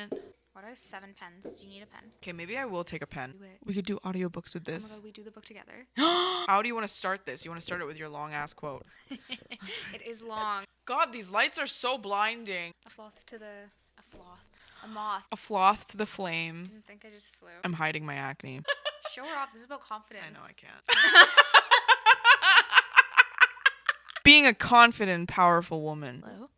pen. What are 7 pens? Do you need a pen? Okay, maybe I will take a pen. Do it. We could do audiobooks with Oh my this. god, we do the book together. How do you want to start this? You want to start it with your long ass quote? It is long. God, these lights are so blinding. A moth. A sloth to the flame. Didn't think I just flew. I'm hiding my acne. Show her off. This is about confidence. I know I can't. Being a confident, powerful woman. Hello?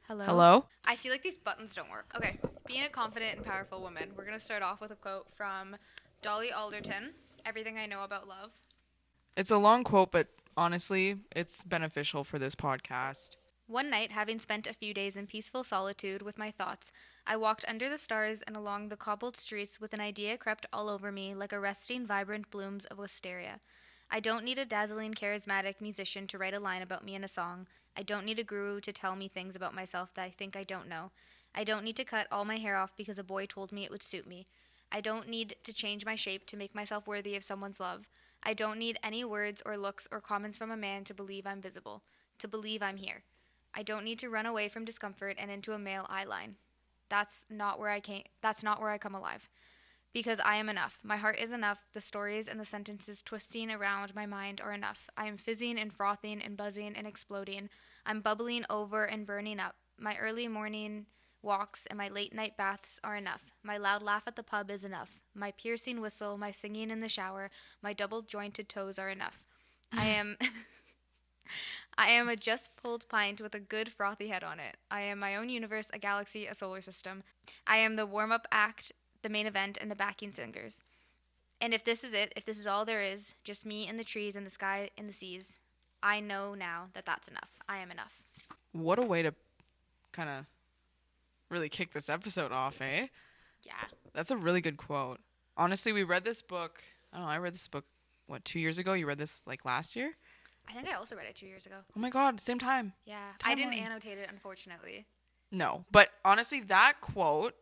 Hello? Hello? I feel like these buttons don't work. Okay. Being a confident and powerful woman. We're going to start off with a quote from Dolly Alderton. Everything I Know About Love. It's a long quote, but honestly, it's beneficial for this podcast. One night, having spent a few days in peaceful solitude with my thoughts, I walked under the stars and along the cobbled streets with an idea crept all over me like arresting, vibrant blooms of wisteria. I don't need a dazzling, charismatic musician to write a line about me in a song. I don't need a guru to tell me things about myself that I think I don't know. I don't need to cut all my hair off because a boy told me it would suit me. I don't need to change my shape to make myself worthy of someone's love. I don't need any words or looks or comments from a man to believe I'm visible, to believe I'm here. I don't need to run away from discomfort and into a male eye line. That's not where I come alive. Because I am enough. My heart is enough. The stories and the sentences twisting around my mind are enough. I am fizzing and frothing and buzzing and exploding. I'm bubbling over and burning up. My early morning walks and my late night baths are enough. My loud laugh at the pub is enough. My piercing whistle, my singing in the shower, my double jointed toes are enough. I am a just pulled pint with a good frothy head on it. I am my own universe, a galaxy, a solar system. I am the warm-up act, the main event, and the backing singers. And if this is it, if this is all there is, just me and the trees and the sky and the seas, I know now that that's enough. I am enough. What a way to kind of really kick this episode off, eh? Yeah. That's a really good quote. Honestly, we read this book. I read this book, 2 years ago? You read this like last year? I think I also read it 2 years ago. Oh my God, same time. Yeah. I didn't Timeline. annotate it, unfortunately. No, but honestly, that quote,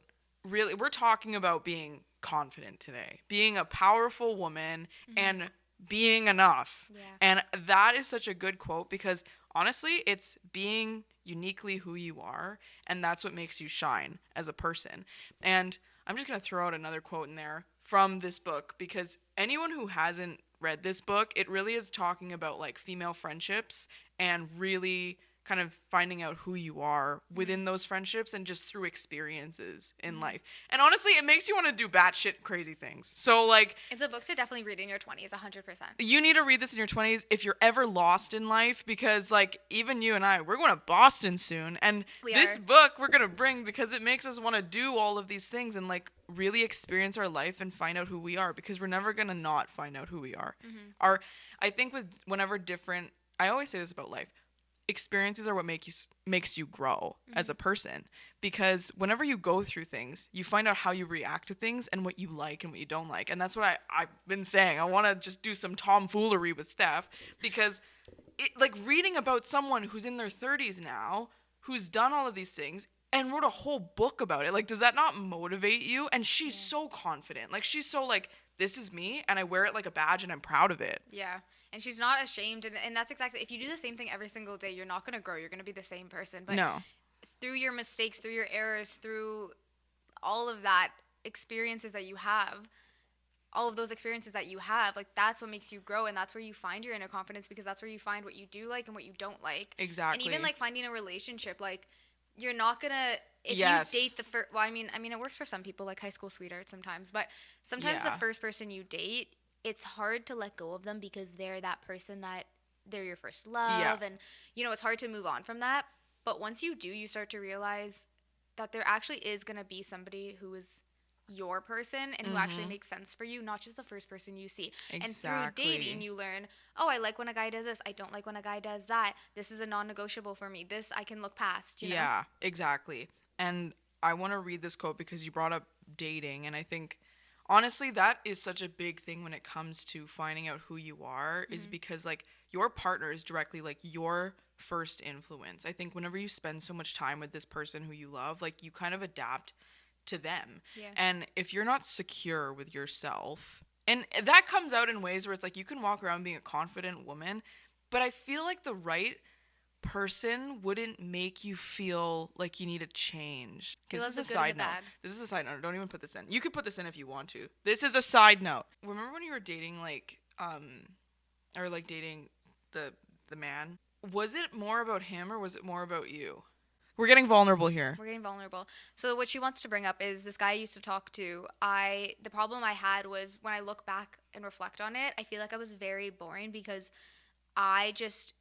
really, we're talking about being confident today, being a powerful woman and being enough. Yeah. And that is such a good quote because honestly, it's being uniquely who you are, and that's what makes you shine as a person. And I'm just going to throw out another quote in there from this book because anyone who hasn't read this book, it really is talking about like female friendships and really kind of finding out who you are within those friendships and just through experiences in life. And honestly, it makes you want to do batshit crazy things. So like, It's a book to definitely read in your 20s, 100%. you need to read this in your 20s if you're ever lost in life because like even you and I, we're going to Boston soon. And this book we're going to bring because it makes us want to do all of these things and like really experience our life and find out who we are because we're never going to not find out who we are. I think I always say this about life. Experiences are what makes you grow as a person because whenever you go through things, you find out how you react to things and what you like and what you don't like. And that's what I've been saying. I want to just do some tomfoolery with Steph because like reading about someone who's in their 30s now, who's done all of these things and wrote a whole book about it. Like, does that not motivate you? And she's so confident. Like, she's so like, this is me and I wear it like a badge and I'm proud of it. Yeah. And she's not ashamed. And that's exactly, if you do the same thing every single day, you're not going to grow. You're going to be the same person. But no. Through your mistakes, through your errors, through all of that experiences that you have, like that's what makes you grow. And that's where you find your inner confidence because that's where you find what you do like and what you don't like. Exactly. And even like finding a relationship, like you're not going to, if you date the first, well, I mean, it works for some people like high school sweethearts sometimes, but sometimes the first person you date, it's hard to let go of them because they're that person that they're your first love. And, it's hard to move on from that. But once you do, you start to realize that there actually is going to be somebody who is your person and who actually makes sense for you, not just the first person you see. Exactly. And through dating, you learn, oh, I like when a guy does this. I don't like when a guy does that. This is a non-negotiable for me. This I can look past, you know? Yeah, exactly. And I want to read this quote because you brought up dating. And I think, honestly, that is such a big thing when it comes to finding out who you are is because, like, your partner is directly, like, your first influence. I think whenever you spend so much time with this person who you love, like, you kind of adapt to them. Yeah. And if you're not secure with yourself, and that comes out in ways where it's like you can walk around being a confident woman, but I feel like the right person wouldn't make you feel like you need to change. He This loves is a the good and side the note. bad. This is a side note. Don't even put this in. You could put this in if you want to. This is a side note. Remember when you were dating or like dating the man? Was it more about him or was it more about you? We're getting vulnerable here. We're getting vulnerable. So what she wants to bring up is this guy I used to talk to. The problem I had was when I look back and reflect on it, I feel like I was very boring because I just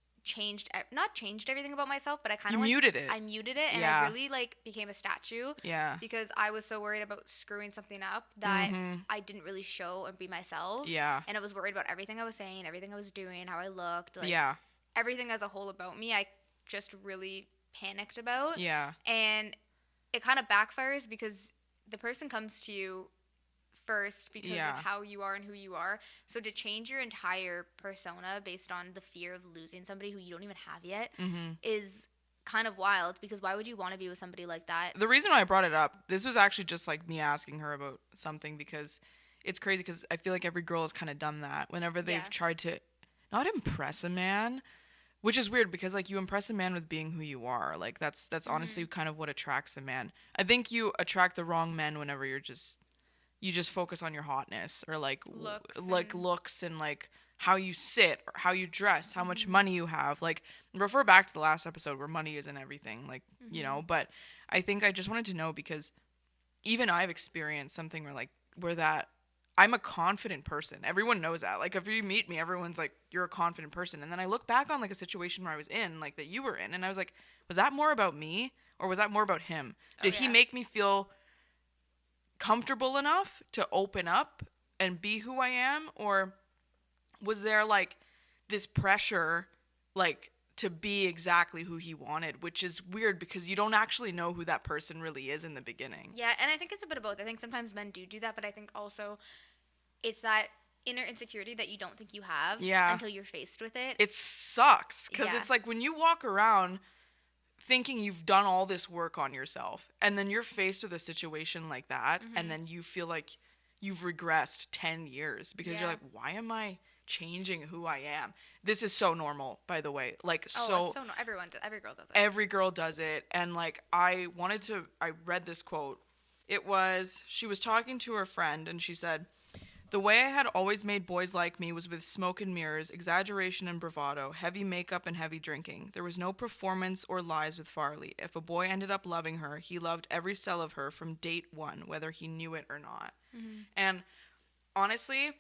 not changed everything about myself, but I kind of muted it. I muted it, and Yeah. I really like became a statue. Yeah. Because I was so worried about screwing something up that I didn't really show and be myself. Yeah. And I was worried about everything I was saying, everything I was doing, how I looked, like Yeah. everything as a whole about me. I just really panicked about. Yeah. And it kind of backfires because the person comes to you first because Yeah. of how you are and who you are. So to change your entire persona based on the fear of losing somebody who you don't even have yet is kind of wild, because why would you want to be with somebody like that? The reason why I brought it up, this was actually just like me asking her about something, because it's crazy because I feel like every girl has kind of done that whenever they've tried to not impress a man, which is weird because like you impress a man with being who you are. Like that's honestly kind of what attracts a man. I think you attract the wrong men whenever you just focus on your hotness or like looks and like how you sit or how you dress, how much money you have. Like refer back to the last episode where money isn't everything, like, you know, but I think I just wanted to know because even I've experienced something where that I'm a confident person. Everyone knows that. Like if you meet me, everyone's like, you're a confident person. And then I look back on like a situation where I was in, like that you were in, and I was like, was that more about me or was that more about him? Did he make me feel comfortable enough to open up and be who I am, or was there like this pressure like to be exactly who he wanted, which is weird because you don't actually know who that person really is in the beginning. Yeah, and I think it's a bit of both. I think sometimes men do that, but I think also it's that inner insecurity that you don't think you have until you're faced with it. It sucks because it's like when you walk around thinking you've done all this work on yourself and then you're faced with a situation like that and then you feel like you've regressed 10 years because you're like, why am I changing who I am? This is so normal, by the way. Like, every girl does it. Every girl does it. And like, I read this quote. She was talking to her friend and she said, "The way I had always made boys like me was with smoke and mirrors, exaggeration and bravado, heavy makeup and heavy drinking. There was no performance or lies with Farley. If a boy ended up loving her, he loved every cell of her from date one, whether he knew it or not." And honestly,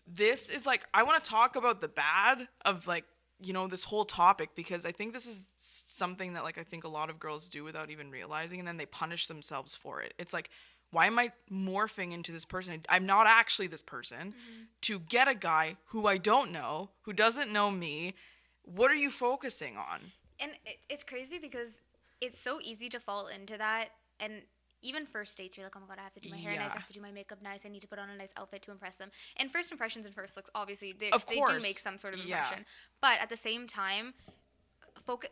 this is like, I want to talk about the bad of like, you know, this whole topic, because I think this is something that like I think a lot of girls do without even realizing, and then they punish themselves for it. It's like, why am I morphing into this person? I'm not actually this person to get a guy who I don't know, who doesn't know me. What are you focusing on? And it's crazy because it's so easy to fall into that. And even first dates, you're like, oh my God, I have to do my hair nice, I have to do my makeup nice, I need to put on a nice outfit to impress them. And first impressions and first looks, obviously, they do make some sort of impression. But at the same time,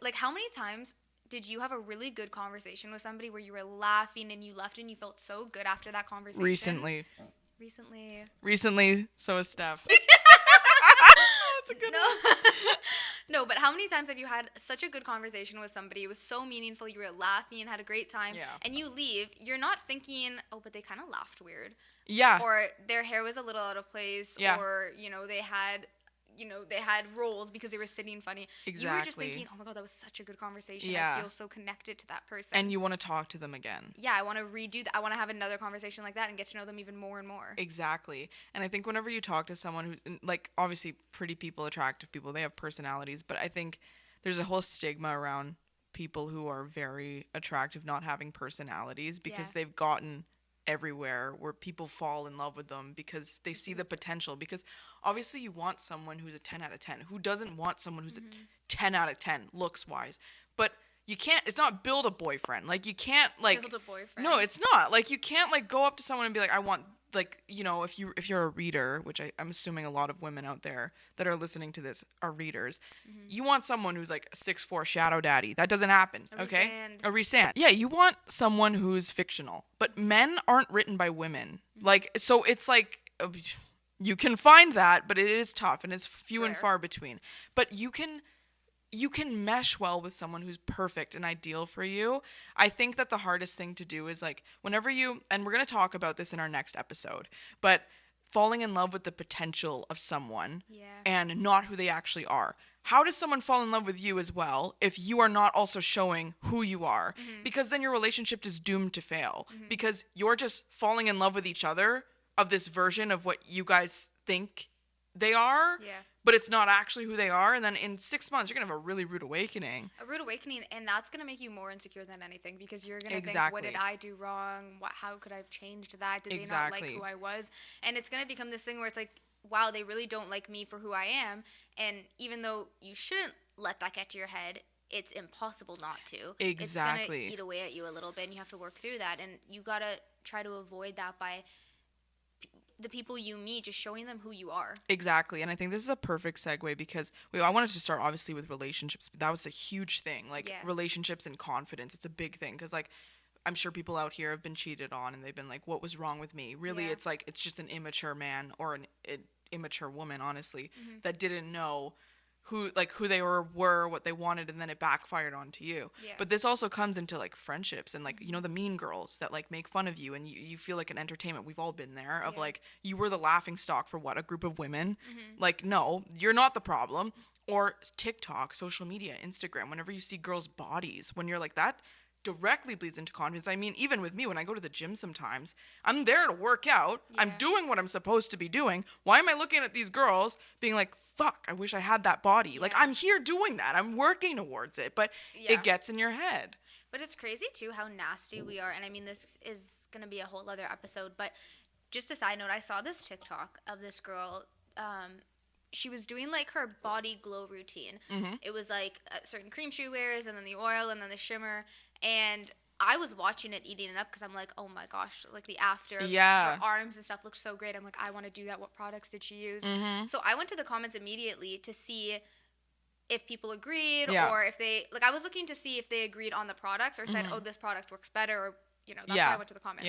like how many times did you have a really good conversation with somebody where you were laughing and you left and you felt so good after that conversation? Recently, so is Steph. That's a good one. No, but how many times have you had such a good conversation with somebody? It was so meaningful. You were laughing and had a great time. Yeah. And you leave. You're not thinking, oh, but they kind of laughed weird. Yeah. Or their hair was a little out of place. Yeah. Or, they had rolls because they were sitting funny. Exactly. You were just thinking, oh my God, that was such a good conversation. Yeah. I feel so connected to that person. And you want to talk to them again. Yeah, I want to redo that. I want to have another conversation like that and get to know them even more and more. Exactly. And I think whenever you talk to someone who, like, obviously pretty people, attractive people, they have personalities, but I think there's a whole stigma around people who are very attractive not having personalities because they've gotten everywhere where people fall in love with them because they see the potential. Because obviously you want someone who's a 10 out of 10. Who doesn't want someone who's a 10 out of 10 looks wise? But you can't, it's not build a boyfriend. Like you can't like build a boyfriend. No, it's not. Like you can't like go up to someone and be like, I want, like, you know, if you're a reader, which I'm assuming a lot of women out there that are listening to this are readers, you want someone who's like a 6'4" shadow daddy. That doesn't happen, okay? A resand. Yeah, you want someone who's fictional. But men aren't written by women. Like, so it's like, you can find that, but it is tough and it's few and far between. But you can you can mesh well with someone who's perfect and ideal for you. I think that the hardest thing to do is like whenever you, and we're going to talk about this in our next episode, but falling in love with the potential of someone and not who they actually are. How does someone fall in love with you as well if you are not also showing who you are? Because then your relationship is doomed to fail because you're just falling in love with each other of this version of what you guys think they are. Yeah. But it's not actually who they are. And then in 6 months, you're going to have a really rude awakening. A rude awakening, and that's going to make you more insecure than anything because you're going to think, what did I do wrong? How could I have changed that? Did they not like who I was? And it's going to become this thing where it's like, wow, they really don't like me for who I am. And even though you shouldn't let that get to your head, it's impossible not to. Exactly. It's going to eat away at you a little bit, and you have to work through that. And you got to try to avoid that by the people you meet, just showing them who you are. Exactly. And I think this is a perfect segue because I wanted to start obviously with relationships, but that was a huge thing. Like relationships and confidence. It's a big thing because like I'm sure people out here have been cheated on and they've been like, what was wrong with me? Really, it's like it's just an immature man or an immature woman, honestly, that didn't know who they were, what they wanted, and then it backfired onto you. But this also comes into like friendships and like, you know, the mean girls that like make fun of you and you feel like an entertainment. We've all been there of like, you were the laughing stock for what, a group of women. Like, no, you're not the problem. Or TikTok, social media, Instagram, whenever you see girls' bodies, when you're like that directly bleeds into confidence. I mean, even with me, when I go to the gym sometimes, I'm there to work out. I'm doing what I'm supposed to be doing. Why am I looking at these girls being like, fuck, I wish I had that body? Like, I'm here doing that. I'm working towards it. But it gets in your head. But it's crazy, too, how nasty we are. And I mean, this is going to be a whole other episode. But just a side note, I saw this TikTok of this girl. She was doing like her body glow routine. It was like a certain cream she wears and then the oil and then the shimmer. And I was watching it, eating it up because I'm like, oh my gosh, like the after, her arms and stuff looked so great. I'm like, I want to do that. What products did she use? So I went to the comments immediately to see if people agreed or if they, like I was looking to see if they agreed on the products or said, oh, this product works better or, you know, that's why I went to the comments.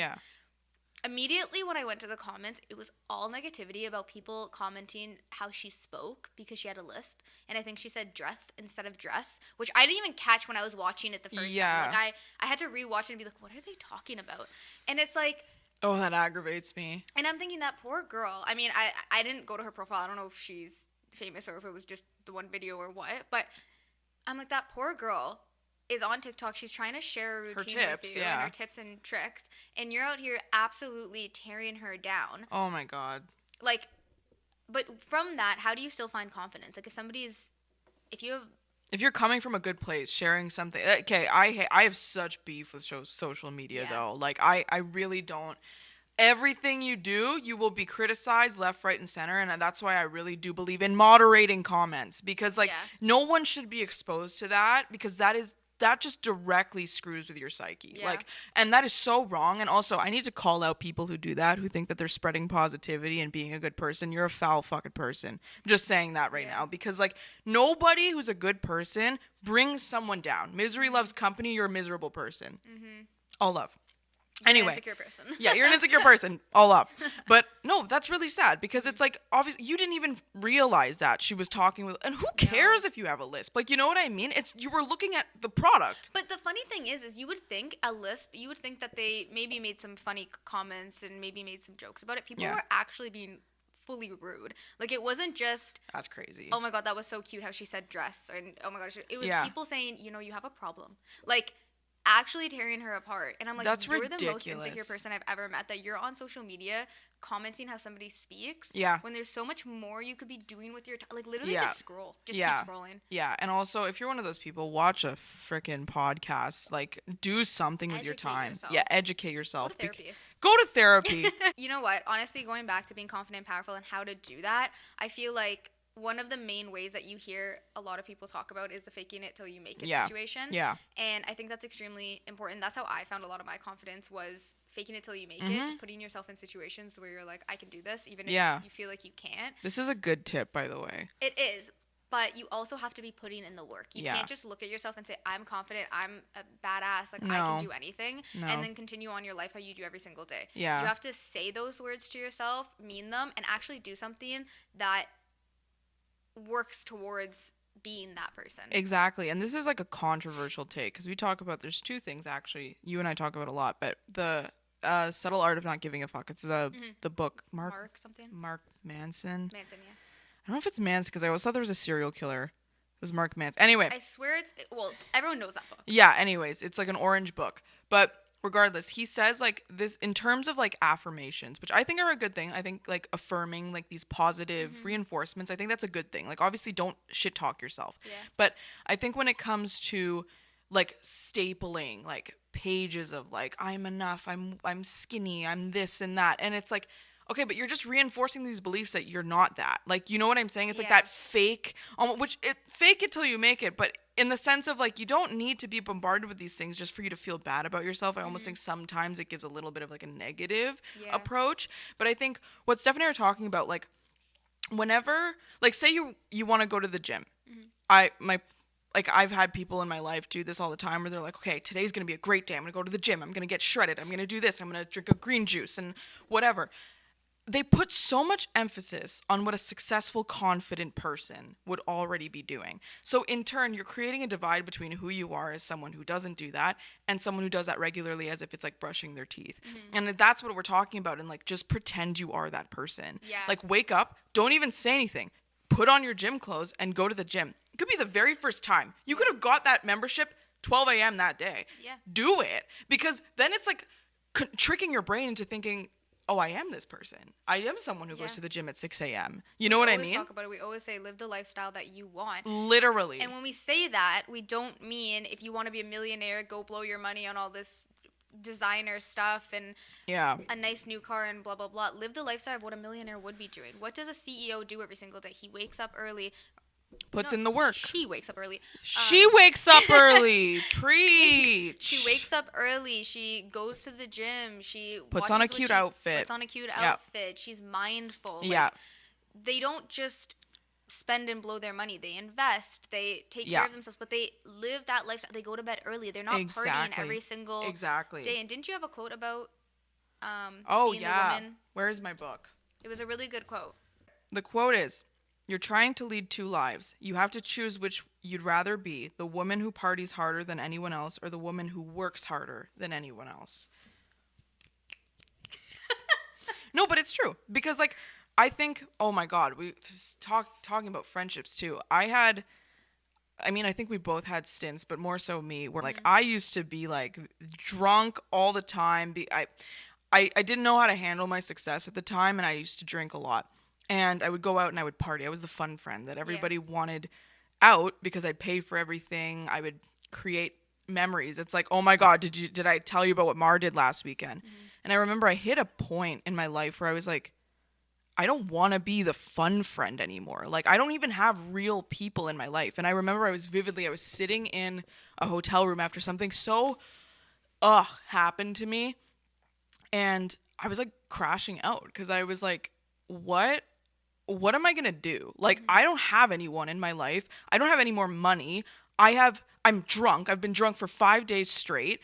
Immediately when I went to the comments, it was all negativity about people commenting how she spoke because she had a lisp. And I think she said dress instead of dress, which I didn't even catch when I was watching it the first time. Like I had to rewatch it and be like, what are they talking about? And it's like... Oh, that aggravates me. And I'm thinking that poor girl. I mean, I didn't go to her profile. I don't know if she's famous or if it was just the one video or what. But I'm like, that poor girl is on TikTok. She's trying to share a routine with you and her tips and tricks, and you're out here absolutely tearing her down. Oh my god. Like, but from that, how do you still find confidence? Like, if you're coming from a good place, sharing something. Okay, I have such beef with social media though. Like I really don't. Everything you do, you will be criticized left, right, and center. And that's why I really do believe in moderating comments because like no one should be exposed to that because that just directly screws with your psyche. Like, and that is so wrong. And also I need to call out people who do that, who think that they're spreading positivity and being a good person. You're a foul fucking person. I'm just saying that right now because like nobody who's a good person brings someone down. Misery loves company. You're a miserable person. All love. Anyway, an insecure person. Yeah, you're an insecure person. All up. But no, that's really sad because it's like, obviously, you didn't even realize that she was talking with, and who cares if you have a lisp? Like, you know what I mean? You were looking at the product. But the funny thing is you would think a lisp, you would think that they maybe made some funny comments and maybe made some jokes about it. People were actually being fully rude. Like, it wasn't just... That's crazy. Oh my God, that was so cute how she said dress. And oh my gosh, it was people saying, you know, you have a problem. Like... actually tearing her apart. And I'm like, that's you're ridiculous. The most insecure person I've ever met, that you're on social media commenting how somebody speaks. Yeah. When there's so much more you could be doing with your time. Like, literally just scroll. Just keep scrolling. Yeah. And also, if you're one of those people, watch a freaking podcast. Like, do something with your time. Yourself. Yeah, educate yourself. Go to therapy. Go to therapy. You know what? Honestly, going back to being confident and powerful and how to do that, I feel like one of the main ways that you hear a lot of people talk about is the faking it till you make it situation. Yeah. And I think that's extremely important. That's how I found a lot of my confidence, was faking it till you make it. Just putting yourself in situations where you're like, I can do this, even if you feel like you can't. This is a good tip, by the way. It is. But you also have to be putting in the work. You can't just look at yourself and say, I'm confident, I'm a badass, like I can do anything, and then continue on your life how you do every single day. Yeah. You have to say those words to yourself, mean them, and actually do something that works towards being that person. Exactly. And this is like a controversial take because we talk about, there's two things actually you and I talk about a lot, but the Subtle Art of Not Giving a Fuck. It's the book. Mark something? Mark Manson. Manson, yeah. I don't know if it's Manson because I always thought there was a serial killer. It was Mark Manson. Anyway. I swear everyone knows that book. Yeah, anyways, it's like an orange book. But regardless, he says like this in terms of like affirmations, which I think are a good thing. I think like affirming like these positive reinforcements, I think that's a good thing. Like obviously don't shit talk yourself. Yeah. But I think when it comes to like stapling like pages of like I'm enough, I'm skinny, I'm this and that, and it's like, okay, but you're just reinforcing these beliefs that you're not that. Like, you know what I'm saying? It's like that fake, fake it till you make it. But in the sense of like, you don't need to be bombarded with these things just for you to feel bad about yourself. I almost think sometimes it gives a little bit of like a negative approach. But I think what Stephanie and I are talking about, like whenever, like say you want to go to the gym. I've had people in my life do this all the time where they're like, okay, today's going to be a great day. I'm going to go to the gym. I'm going to get shredded. I'm going to do this. I'm going to drink a green juice and whatever. They put so much emphasis on what a successful, confident person would already be doing. So in turn, you're creating a divide between who you are as someone who doesn't do that and someone who does that regularly as if it's like brushing their teeth. And that's what we're talking about. And like, just pretend you are that person. Yeah. Like wake up, don't even say anything. Put on your gym clothes and go to the gym. It could be the very first time. You could have got that membership 12 a.m. that day. Yeah. Do it. Because then it's like tricking your brain into thinking, oh, I am this person. I am someone who goes to the gym at 6 a.m. You know what I mean? We always talk about it. We always say, live the lifestyle that you want. Literally. And when we say that, we don't mean if you want to be a millionaire, go blow your money on all this designer stuff and a nice new car and blah, blah, blah. Live the lifestyle of what a millionaire would be doing. What does a CEO do every single day? He wakes up early. Puts in the work. She wakes up early. She wakes up early. Preach. She wakes up early. She goes to the gym. She puts on a cute outfit. Puts on a cute outfit. She's mindful. Yeah. Like, they don't just spend and blow their money. They invest. They take care of themselves. But they live that lifestyle. They go to bed early. They're not partying every single day. And didn't you have a quote about being the woman? Where is my book? It was a really good quote. The quote is, you're trying to lead two lives. You have to choose which you'd rather be, the woman who parties harder than anyone else or the woman who works harder than anyone else. No, but it's true. Because, like, I think, oh, my God, we talking about friendships, too. I think we both had stints, but more so me, where, like, I used to be, like, drunk all the time. I didn't know how to handle my success at the time, and I used to drink a lot. And I would go out and I would party. I was the fun friend that everybody wanted out because I'd pay for everything. I would create memories. It's like, oh my God, did I tell you about what Mar did last weekend? And I remember I hit a point in my life where I was like, I don't want to be the fun friend anymore. Like, I don't even have real people in my life. And I remember I was sitting in a hotel room after something so happened to me. And I was like crashing out because I was like, what am I going to do? Like, I don't have anyone in my life. I don't have any more money. I'm drunk. I've been drunk for 5 days straight.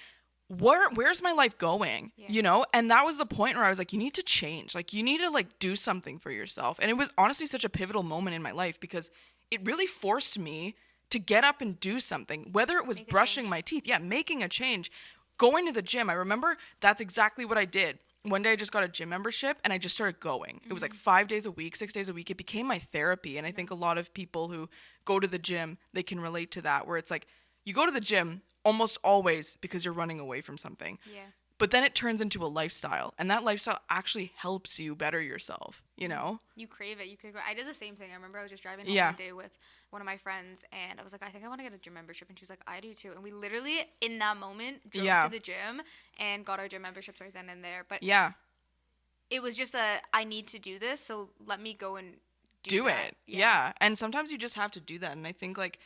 Where's my life going? Yeah. You know? And that was the point where I was like, you need to change. Like, you need to like do something for yourself. And it was honestly such a pivotal moment in my life because it really forced me to get up and do something, whether it was brushing my teeth. Yeah. Making a change, going to the gym. I remember that's exactly what I did. One day I just got a gym membership and I just started going. It was like 5 days a week, 6 days a week. It became my therapy. And I think a lot of people who go to the gym, they can relate to that, where it's like you go to the gym almost always because you're running away from something. Yeah. But then it turns into a lifestyle, and that lifestyle actually helps you better yourself, you know? You crave it. I did the same thing. I remember I was just driving home one day with one of my friends, and I was like, I think I want to get a gym membership. And she was like, I do too. And we literally, in that moment, drove to the gym and got our gym memberships right then and there. But it was just I need to do this, so let me go and do it. Yeah. And sometimes you just have to do that. And I think, like,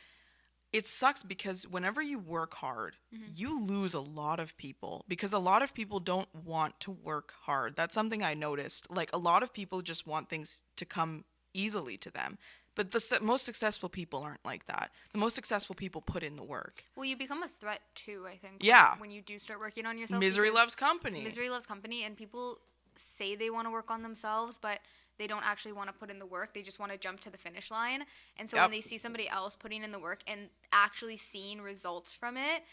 it sucks because whenever you work hard, you lose a lot of people because a lot of people don't want to work hard. That's something I noticed. Like, a lot of people just want things to come easily to them. But the most successful people aren't like that. The most successful people put in the work. Well, you become a threat too, I think. Yeah. When you do start working on yourself. Misery loves company. Misery loves company, and people say they want to work on themselves, but they don't actually want to put in the work. They just want to jump to the finish line. And so Yep. when they see somebody else putting in the work and actually seeing results from it,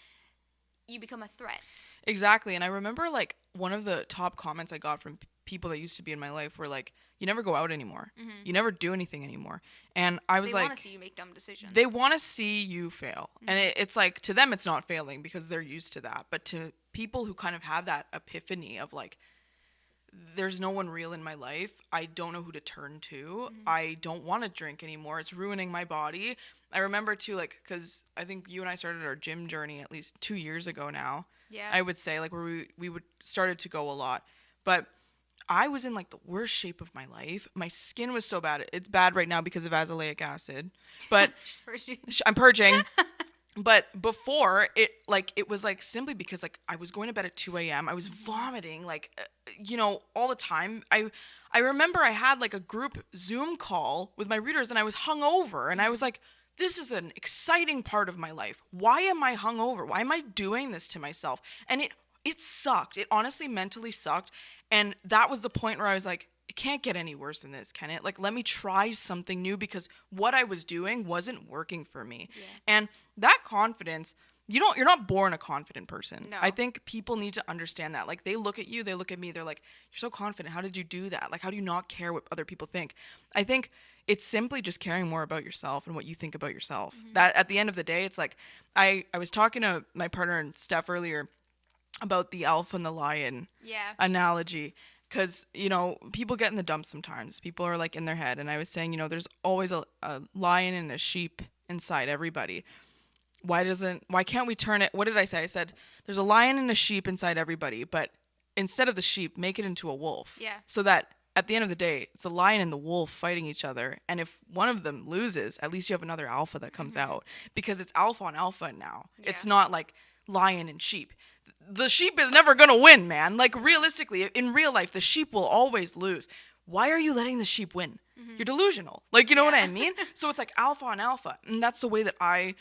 you become a threat. Exactly. And I remember like one of the top comments I got from people that used to be in my life were like, you never go out anymore. Mm-hmm. You never do anything anymore. And I was like, they want to see you make dumb decisions. They want to see you fail. Mm-hmm. And it's like, to them, it's not failing because they're used to that. But to people who kind of have that epiphany of like, there's no one real in my life. I don't know who to turn to. Mm-hmm. I don't want to drink anymore. It's ruining my body. I remember too, like, because I think you and I started our gym journey at least 2 years ago now. Yeah. I would say, like, where we would started to go a lot. But I was in like the worst shape of my life. My skin was so bad. It's bad right now because of azelaic acid. But I'm purging. But before it was like simply because like I was going to bed at 2 a.m. I was vomiting like all the time. I remember I had like a group Zoom call with my readers and I was hungover and I was like, this is an exciting part of my life. Why am I hungover? Why am I doing this to myself? And it sucked. It honestly mentally sucked. And that was the point where I was like, it can't get any worse than this, can it? Like, let me try something new because what I was doing wasn't working for me. Yeah. And that confidence, you're not born a confident person. No. I think people need to understand that. Like, they look at you, they look at me, they're like, you're so confident. How did you do that? Like, how do you not care what other people think? I think it's simply just caring more about yourself and what you think about yourself. Mm-hmm. That at the end of the day, it's like, I was talking to my partner and Steph earlier about the elf and the lion analogy. Because, people get in the dumps sometimes. People are, like, in their head. And I was saying, there's always a lion and a sheep inside everybody. Why can't we turn it? What did I say? I said, there's a lion and a sheep inside everybody. But instead of the sheep, make it into a wolf. Yeah. So that at the end of the day, it's a lion and the wolf fighting each other. And if one of them loses, at least you have another alpha that comes out. Because it's alpha on alpha now. Yeah. It's not like lion and sheep. The sheep is never going to win, man. Like, realistically, in real life, the sheep will always lose. Why are you letting the sheep win? Mm-hmm. You're delusional. Like, you know what I mean? So it's like alpha on alpha. And that's the way that I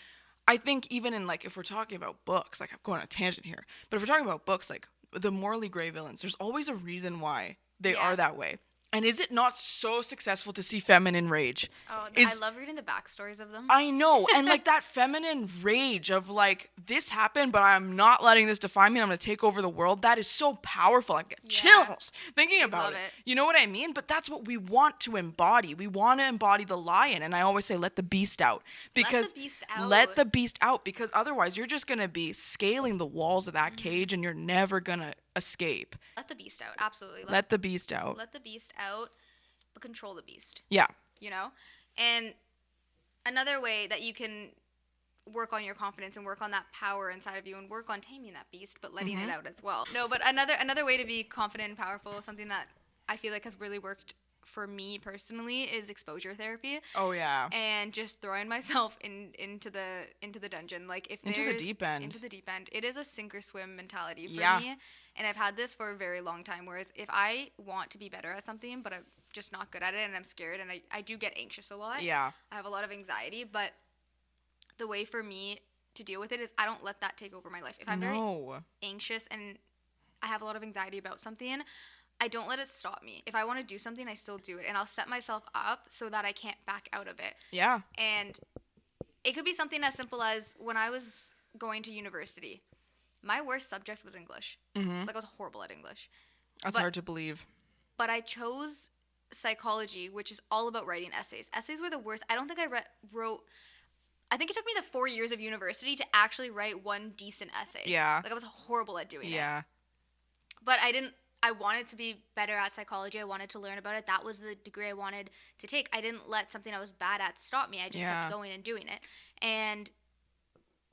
think even in, like, if we're talking about books, like, I'm going on a tangent here, but if we're talking about books, like, the morally gray villains, there's always a reason why they are that way. And is it not so successful to see feminine rage? Oh, I love reading the backstories of them. I know. And like that feminine rage of like, this happened, but I'm not letting this define me. I'm going to take over the world. That is so powerful. I get chills thinking about it. You know what I mean? But that's what we want to embody. We want to embody the lion. And I always say, let the beast out. Because let the beast out. Because otherwise you're just going to be scaling the walls of that cage and you're never going to escape. Let the beast out. Absolutely. Let the beast out. Let the beast out, but control the beast. Yeah. And another way that you can work on your confidence and work on that power inside of you and work on taming that beast, but letting it out as well. No, but another way to be confident and powerful, something that I feel like has really worked for me personally, is exposure therapy. Oh yeah. And just throwing myself into the dungeon, like into the deep end. It is a sink or swim mentality for me, and I've had this for a very long time. Whereas if I want to be better at something, but I'm just not good at it, and I'm scared, and I do get anxious a lot. Yeah. I have a lot of anxiety, but the way for me to deal with it is I don't let that take over my life. If I'm very anxious and I have a lot of anxiety about something, I don't let it stop me. If I want to do something, I still do it. And I'll set myself up so that I can't back out of it. Yeah. And it could be something as simple as when I was going to university, my worst subject was English. Mm-hmm. Like, I was horrible at English. That's hard to believe. But I chose psychology, which is all about writing essays. Essays were the worst. I don't think I wrote... I think it took me the 4 years of university to actually write one decent essay. Yeah. Like, I was horrible at doing it. Yeah. But I wanted to be better at psychology. I wanted to learn about it. That was the degree I wanted to take. I didn't let something I was bad at stop me. I just kept going and doing it.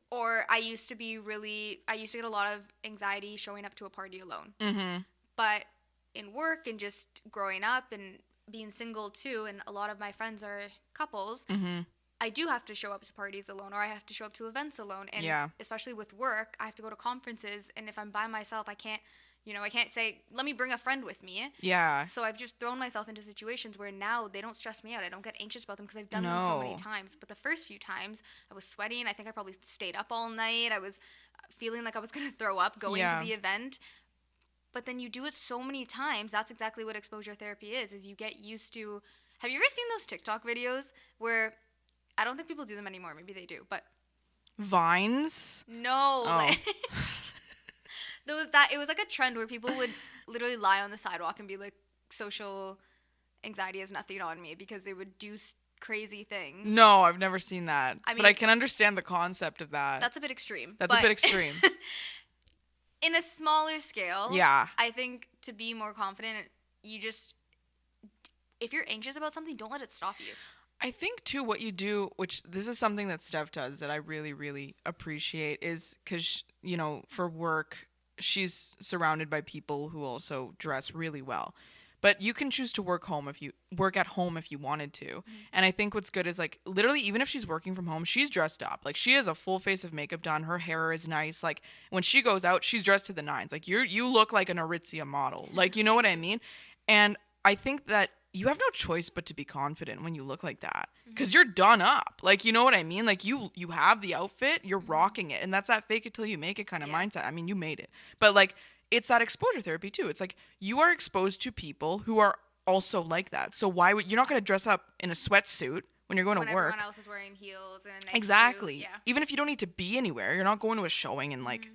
Or I used to get a lot of anxiety showing up to a party alone. Mm-hmm. But in work and just growing up and being single too, and a lot of my friends are couples, I do have to show up to parties alone, or I have to show up to events alone. And especially with work, I have to go to conferences. And if I'm by myself, I can't say, let me bring a friend with me. Yeah. So I've just thrown myself into situations where now they don't stress me out. I don't get anxious about them because I've done them so many times. But the first few times, I was sweating. I think I probably stayed up all night. I was feeling like I was going to throw up going to the event. but then you do it so many times. That's exactly what exposure therapy is you get used to. Have you ever seen those TikTok videos where, I don't think people do them anymore, maybe they do, but Vines? no, Oh. like it was like a trend where people would literally lie on the sidewalk and be like, social anxiety has nothing on me, because they would do crazy things. No, I've never seen that. I mean, but I can understand the concept of that. That's a bit extreme. That's a bit extreme. In a smaller scale, yeah. I think to be more confident, you just, if you're anxious about something, don't let it stop you. I think, too, what you do, which this is something that Steph does that I really, really appreciate, is because, you know, for work, she's surrounded by people who also dress really well. But you can choose to work at home if you wanted to. Mm-hmm. And I think what's good is, like, literally, even if she's working from home, she's dressed up. Like, she has a full face of makeup done. Her hair is nice. Like, when she goes out, she's dressed to the nines. Like, you look like an Aritzia model. Like, you know what I mean? And I think that you have no choice but to be confident when you look like that, because you're done up. Like, you know what I mean? Like, you have the outfit, you're rocking it. And that's that fake it till you make it kind of mindset. I mean, you made it. But, like, it's that exposure therapy too. It's like you are exposed to people who are also like that. So why would you're not going to dress up in a sweatsuit when you're going to work? Everyone else is wearing heels and a nice exactly. suit. Yeah. Even if you don't need to be anywhere, you're not going to a showing in like,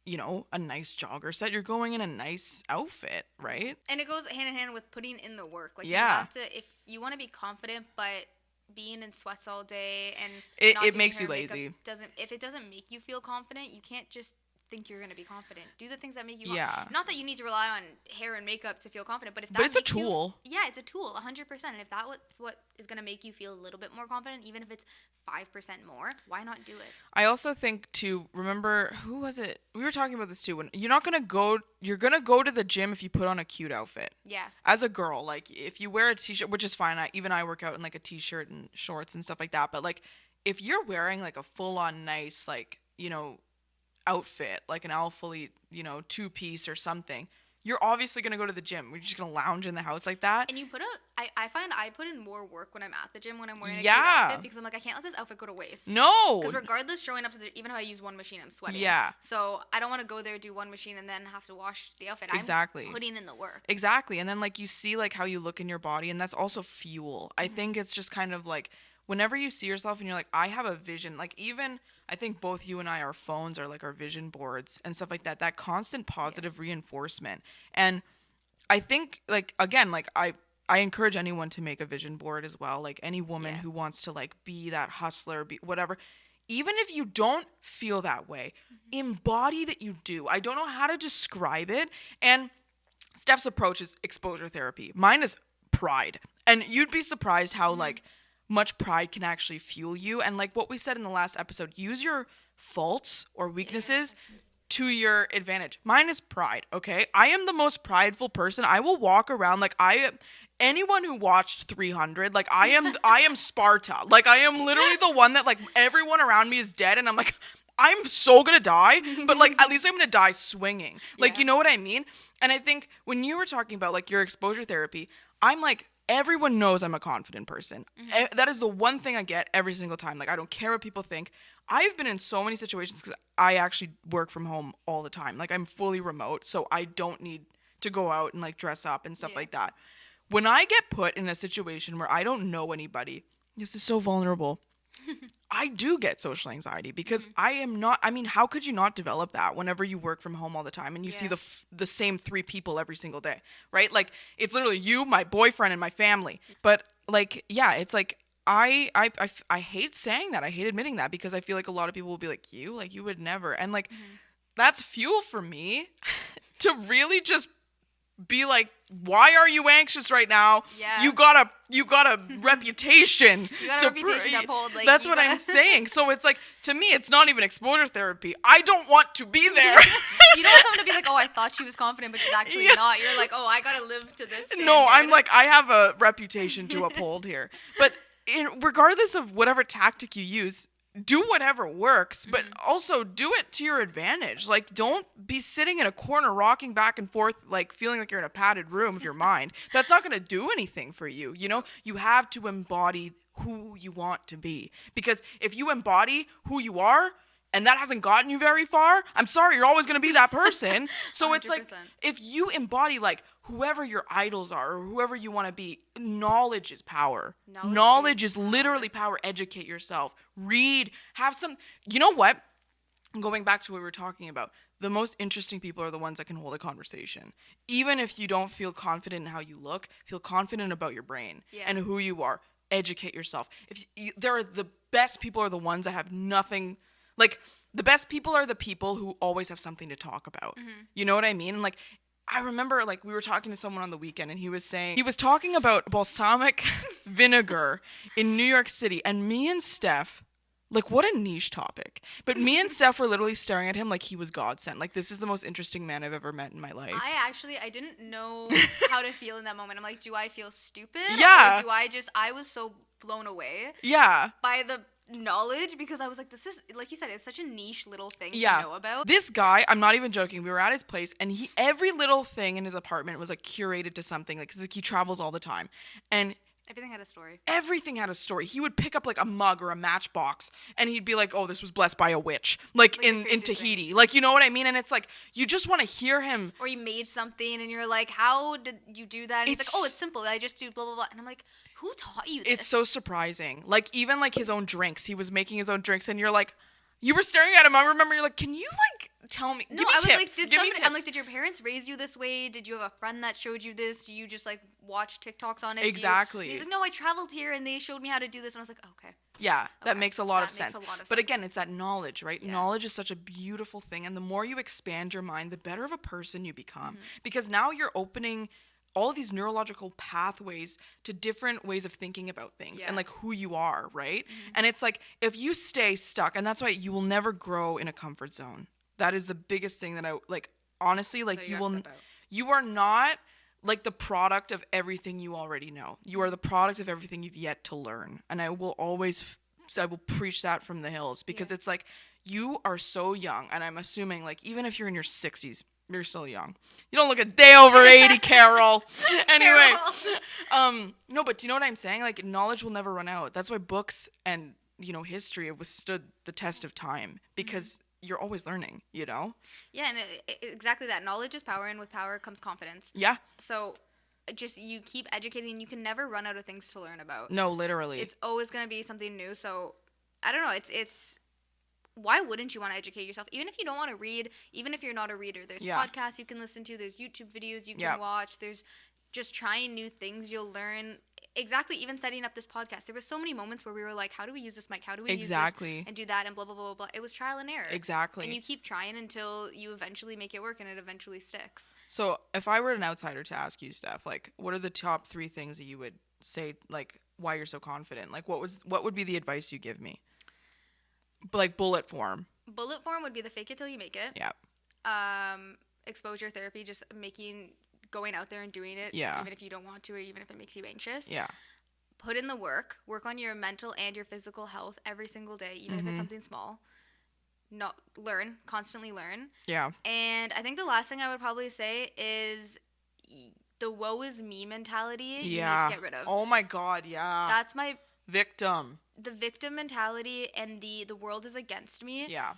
you know, a nice jogger set. You're going in a nice outfit, right? And it goes hand in hand with putting in the work. Like, yeah. You have to, if you want to be confident, but being in sweats all day and it makes you lazy. If it doesn't make you feel confident, you can't just think you're going to be confident. Do the things that make you confident. Not that you need to rely on hair and makeup to feel confident, but if that But it's a tool. It's a tool, 100%. And if that's what is going to make you feel a little bit more confident, even if it's 5% more, why not do it? I also think to remember, who was it? We were talking about this too. When you're going to go to the gym if you put on a cute outfit. Yeah. As a girl, like if you wear a t-shirt, which is fine. I work out in like a t-shirt and shorts and stuff like that. But like if you're wearing like a full on nice, like, you know, outfit, like an Alphalete, you know, 2-piece or something, you're obviously going to go to the gym. We're just going to lounge in the house like that. And I find I put in more work when I'm at the gym when I'm wearing a cute outfit, because I'm like, I can't let this outfit go to waste. No. Because regardless, showing up to even though I use one machine, I'm sweating. Yeah. So I don't want to go there, do one machine, and then have to wash the outfit. Exactly. I'm putting in the work. Exactly. And then like you see like how you look in your body, and that's also fuel. I think it's just kind of like whenever you see yourself and you're like, I have a vision, like even I think both you and I, our phones are like our vision boards and stuff like that. That constant positive reinforcement. And I think like, again, like I encourage anyone to make a vision board as well. Like any woman who wants to like be that hustler, be whatever. Even if you don't feel that way, embody that you do. I don't know how to describe it. And Steph's approach is exposure therapy. Mine is pride. And you'd be surprised how like much pride can actually fuel you. And like what we said in the last episode, use your faults or weaknesses to your advantage. Mine is pride, okay? I am the most prideful person. I will walk around like anyone who watched 300, like I am Sparta. Like I am literally the one that like everyone around me is dead and I'm like, I'm so gonna die, but like at least I'm gonna die swinging. Like, you know what I mean? And I think when you were talking about like your exposure therapy, I'm like, everyone knows I'm a confident person. That is the one thing I get every single time. Like, I don't care what people think. I've been in so many situations because I actually work from home all the time. Like, I'm fully remote, so I don't need to go out and, like, dress up and stuff like that. When I get put in a situation where I don't know anybody, this is so vulnerable. I do get social anxiety because I am not, I mean, how could you not develop that whenever you work from home all the time and you see the same 3 people every single day, right? Like, it's literally you, my boyfriend, and my family. But, like, yeah, it's like, I hate saying that. I hate admitting that because I feel like a lot of people will be like, you would never. And, like, that's fuel for me to really just be like, why are you anxious right now? Yeah. You got a reputation. You got a reputation to uphold. Like, that's what I'm saying. So it's like, to me, it's not even exposure therapy. I don't want to be there. You don't want someone to be like, oh, I thought she was confident, but she's actually not. You're like, oh, I gotta live to this standard. No, I'm like, I have a reputation to uphold here. But regardless of whatever tactic you use, do whatever works, but also do it to your advantage. Like, don't be sitting in a corner rocking back and forth, like feeling like you're in a padded room of your mind. That's not going to do anything for you. You know, you have to embody who you want to be, because if you embody who you are, and that hasn't gotten you very far, I'm sorry, you're always going to be that person. So 100%. It's like, if you embody like whoever your idols are or whoever you want to be, knowledge is power. Knowledge is literally power. Educate yourself. Read. Have some, you know what? Going back to what we were talking about, the most interesting people are the ones that can hold a conversation. Even if you don't feel confident in how you look, feel confident about your brain and who you are. Educate yourself. The best people are the ones that have nothing. Like, the best people are the people who always have something to talk about. You know what I mean? Like, I remember, like, we were talking to someone on the weekend, and he was talking about balsamic vinegar in New York City, and me and Steph, like, what a niche topic. But me and Steph were literally staring at him like he was God sent. Like, this is the most interesting man I've ever met in my life. I didn't know how to feel in that moment. I'm like, do I feel stupid? Yeah. Or I was so blown away. Yeah. By the knowledge, because I was like, this is, like you said, it's such a niche little thing to know about. This guy, I'm not even joking, we were at his place, and every little thing in his apartment was like curated to something, like, because he travels all the time, and everything had a story. Everything had a story. He would pick up like a mug or a matchbox, and he'd be like, oh, this was blessed by a witch, like in Tahiti. Thing. Like, you know what I mean? And it's like, you just want to hear him. Or you made something, and you're like, how did you do that? And he's like, oh, it's simple. I just do blah, blah, blah. And I'm like, who taught you this? It's so surprising. Like, even like his own drinks. He was making his own drinks, and you're like, you were staring at him. I remember you're like, can you like tell me? Give me tips. I'm like, did your parents raise you this way? Did you have a friend that showed you this? Do you just like watch TikToks on it? Exactly. He's like, no, I traveled here and they showed me how to do this, and I was like, okay. Yeah, that makes a lot of sense. But again, it's that knowledge, right? Yeah. Knowledge is such a beautiful thing, and the more you expand your mind, the better of a person you become. Because now you're opening all of these neurological pathways to different ways of thinking about things and like who you are, right? And it's like, if you stay stuck, and that's why you will never grow in a comfort zone. That is the biggest thing that I like, honestly, like, you are not like the product of everything you already know. You are the product of everything you've yet to learn. And I will preach that from the hills, because it's like, you are so young, and I'm assuming, like, even if you're in your 60s, you're still young. You don't look a day over 80, Carol. Anyway, no, but do you know what I'm saying? Like, knowledge will never run out. That's why books and, you know, history have withstood the test of time, because you're always learning, you know? Yeah, and exactly that. Knowledge is power, and with power comes confidence. Yeah. So just, you keep educating, you can never run out of things to learn about. No, literally. It's always going to be something new. So I don't know. It's why wouldn't you want to educate yourself? Even if you don't want to read, even if you're not a reader, there's podcasts you can listen to, there's YouTube videos you can watch, there's just trying new things you'll learn. Exactly, even setting up this podcast, there were so many moments where we were like, how do we use this mic? How do we use this and do that and blah, blah, blah, blah, blah. It was trial and error. Exactly. And you keep trying until you eventually make it work, and it eventually sticks. So if I were an outsider to ask you, Steph, like, what are the top 3 things that you would say, like, why you're so confident? Like, what would be the advice you give me? Like, bullet form. Bullet form would be the fake it till you make it. Yeah. Exposure therapy, just going out there and doing it, even if you don't want to, or even if it makes you anxious. Yeah. Put in the work on your mental and your physical health every single day, even if it's something small. Constantly learn. Yeah. And I think the last thing I would probably say is the woe is me mentality you need to get rid of. Oh my God, yeah. That's my victim. The victim mentality and the world is against me. Yeah.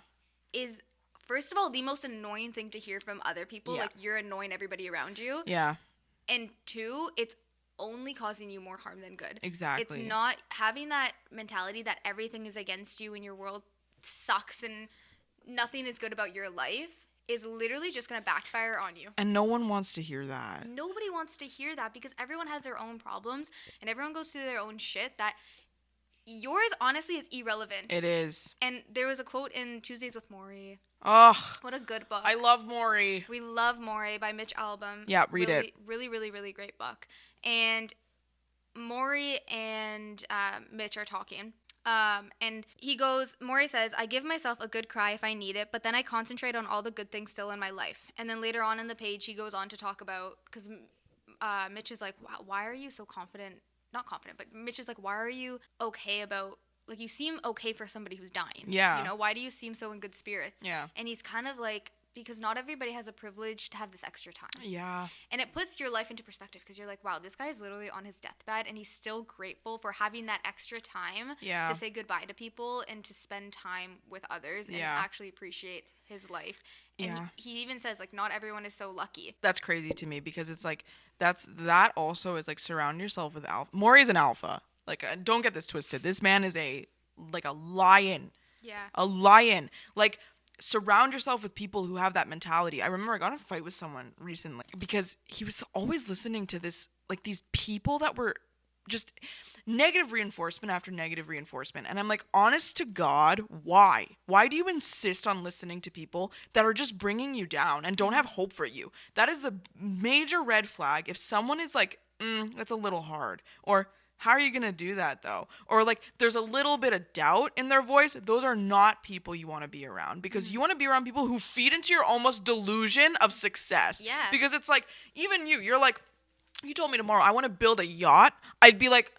Is, first of all, the most annoying thing to hear from other people. Like, you're annoying everybody around you. Yeah. And 2, it's only causing you more harm than good. Exactly. It's not having that mentality that everything is against you and your world sucks and nothing is good about your life is literally just going to backfire on you. And no one wants to hear that. Nobody wants to hear that, because everyone has their own problems and everyone goes through their own shit that yours, honestly, is irrelevant. It is. And there was a quote in Tuesdays with Morrie. Ugh. What a good book. I love Morrie. We love Morrie by Mitch Albom. Yeah, read it. Really, really, really great book. And Morrie and Mitch are talking. And Morrie says, I give myself a good cry if I need it, but then I concentrate on all the good things still in my life. And then later on in the page, he goes on to talk about, because Mitch is like, wow, why are you so confident? Not confident, but Mitch is like, why are you okay about, you seem okay for somebody who's dying. Yeah. You know, why do you seem so in good spirits? Yeah. And he's kind of like because not everybody has a privilege to have this extra time. Yeah. And it puts your life into perspective because you're like, wow, this guy is literally on his deathbed and he's still grateful for having that extra time to say goodbye to people and to spend time with others and actually appreciate his life. And he even says, like, not everyone is so lucky. That's crazy to me because it's like, that also is like, surround yourself with alpha. Maury's an alpha. Like, don't get this twisted. This man is a lion. Yeah. A lion. Like, surround yourself with people who have that mentality. I remember I got in a fight with someone recently because he was always listening to this, like, these people that were just negative reinforcement after negative reinforcement. And I'm like, honest to God, why? Why do you insist on listening to people that are just bringing you down and don't have hope for you? That is a major red flag. If someone is like, that's a little hard, or how are you going to do that though? Or like there's a little bit of doubt in their voice. Those are not people you want to be around, because you want to be around people who feed into your almost delusion of success. Yeah. Because it's like, even you're like, you told me tomorrow I want to build a yacht. I'd be like,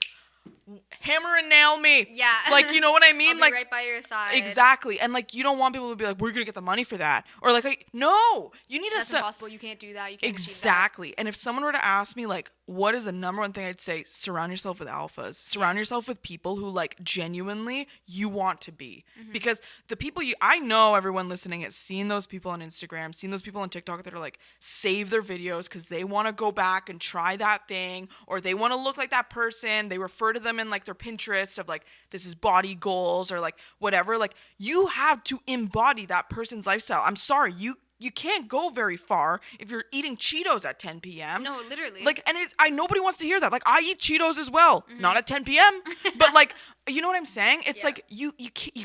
hammer and nail me. Yeah. Like, you know what I mean? I'll be like, right by your side. Exactly. And like, you don't want people to be like, we're going to get the money for that. Or like, no, you need That's impossible. You can't do that. You can't Exactly. And if someone were to ask me, like, what is the number one thing, I'd say, surround yourself with alphas. Surround yourself with people who, like, genuinely you want to be. Because the people I know everyone listening has seen those people on Instagram, seen those people on TikTok that are like, save their videos because they want to go back and try that thing, or they want to look like that person. They refer to them in like their Pinterest of like, this is body goals or like whatever. Like, you have to embody that person's lifestyle. I'm sorry, you can't go very far if you're eating Cheetos at 10 p.m. No, literally. Like, and nobody wants to hear that. Like, I eat Cheetos as well, not at 10 p.m. But like, you know what I'm saying? It's like you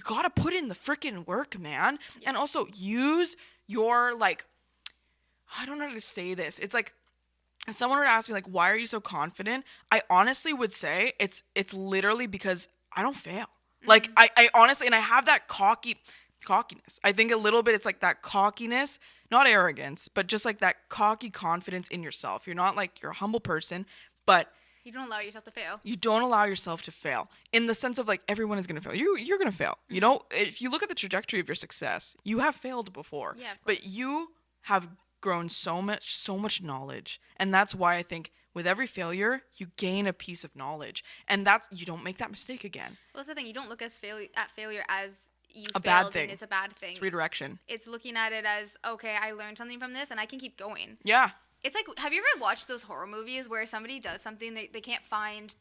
gotta put in the freaking work, man. And also use your, like, I don't know how to say this. It's like, if someone were to ask me like, why are you so confident? I honestly would say it's literally because I don't fail. Like, I honestly, and I have that cockiness. I think a little bit it's like that cockiness, not arrogance, but just like that cocky confidence in yourself. You're not like, you're a humble person, but you don't allow yourself to fail. You don't allow yourself to fail in the sense of like, everyone is going to fail. You're going to fail. You know, if you look at the trajectory of your success, you have failed before. Yeah, but you have grown so much knowledge. And that's why I think with every failure, you gain a piece of knowledge. And you don't make that mistake again. Well, that's the thing. You don't look at failure as you a failed bad thing. And it's a bad thing. It's redirection. It's looking at it as, okay, I learned something from this and I can keep going. Yeah. It's like, have you ever watched those horror movies where somebody does something, they can't find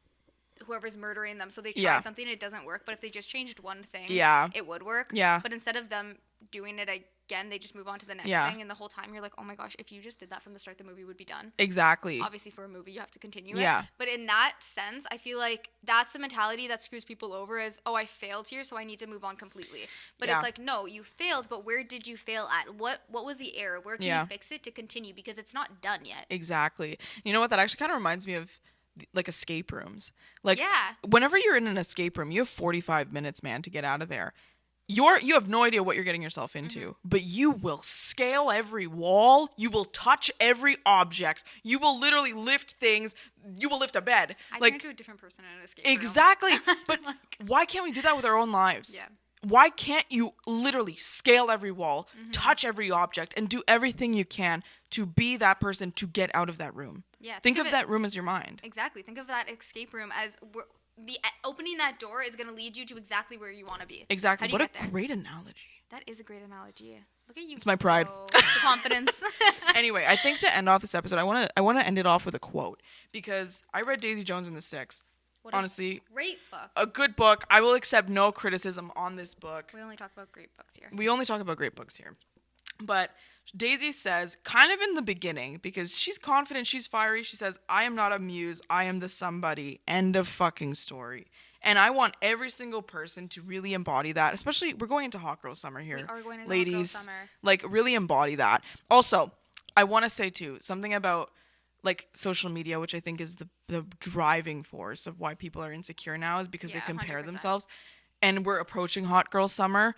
whoever's murdering them, so they try something and it doesn't work, but if they just changed one thing, it would work. Yeah. But instead of them doing it again, they just move on to the next thing, and the whole time you're like, oh my gosh, if you just did that from the start, the movie would be done. Exactly. Obviously for a movie you have to continue it. But in that sense, I feel like that's the mentality that screws people over, is, oh, I failed here, so I need to move on completely. But it's like, no, you failed, but where did you fail at? What was the error? Where can you fix it to continue? Because it's not done yet. Exactly. You know what? That actually kind of reminds me of like escape rooms. Like, whenever you're in an escape room, you have 45 minutes, man, to get out of there. You have no idea what you're getting yourself into, but you will scale every wall. You will touch every object. You will literally lift things. You will lift a bed. I turn into a different person in an escape room. Exactly. But why can't we do that with our own lives? Yeah. Why can't you literally scale every wall, touch every object, and do everything you can to be that person to get out of that room? Yeah. Think of that room as your mind. Exactly. Think of that escape room as opening that door is going to lead you to exactly where you want to be. Exactly. What a great analogy. That is a great analogy. Look at you. It's my pride. The confidence. Anyway, I think to end off this episode, I want to end it off with a quote, because I read Daisy Jones and the Six. Honestly, great book. A good book. I will accept no criticism on this book. We only talk about great books here. But Daisy says, kind of in the beginning, because she's confident, she's fiery, she says, I am not a muse, I am the somebody. End of fucking story. And I want every single person to really embody that, especially, we're going into Hot Girl Summer here. We are going into ladies, Hot Girl Summer. Like, really embody that. Also, I want to say, too, something about, like, social media, which I think is the driving force of why people are insecure now, is because they compare 100%. themselves. And we're approaching Hot Girl Summer.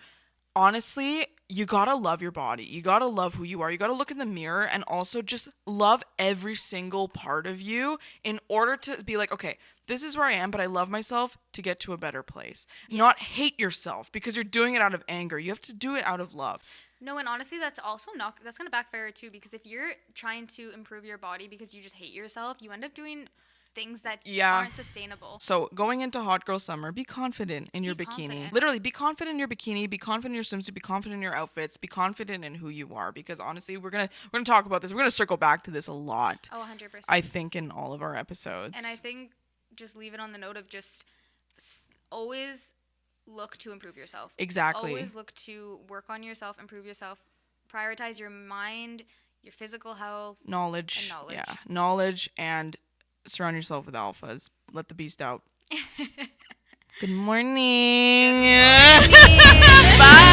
Honestly, you gotta love your body. You gotta love who you are. You gotta look in the mirror and also just love every single part of you in order to be like, okay, this is where I am, but I love myself to get to a better place. Yeah. Not hate yourself because you're doing it out of anger. You have to do it out of love. No, and honestly, that's going to backfire too, because if you're trying to improve your body because you just hate yourself, you end up doing things that aren't sustainable. So going into hot girl summer, be confident in your bikini. Confident. Literally, be confident in your bikini, be confident in your swimsuit, be confident in your outfits, be confident in who you are. Because honestly, we're gonna talk about this. We're gonna circle back to this a lot. Oh, 100%. I think in all of our episodes. And I think just leave it on the note of just always look to improve yourself. Exactly. Always look to work on yourself, improve yourself, prioritize your mind, your physical health, knowledge. And knowledge. Yeah, knowledge, and surround yourself with alphas. Let the beast out. Good morning. Good morning. Bye.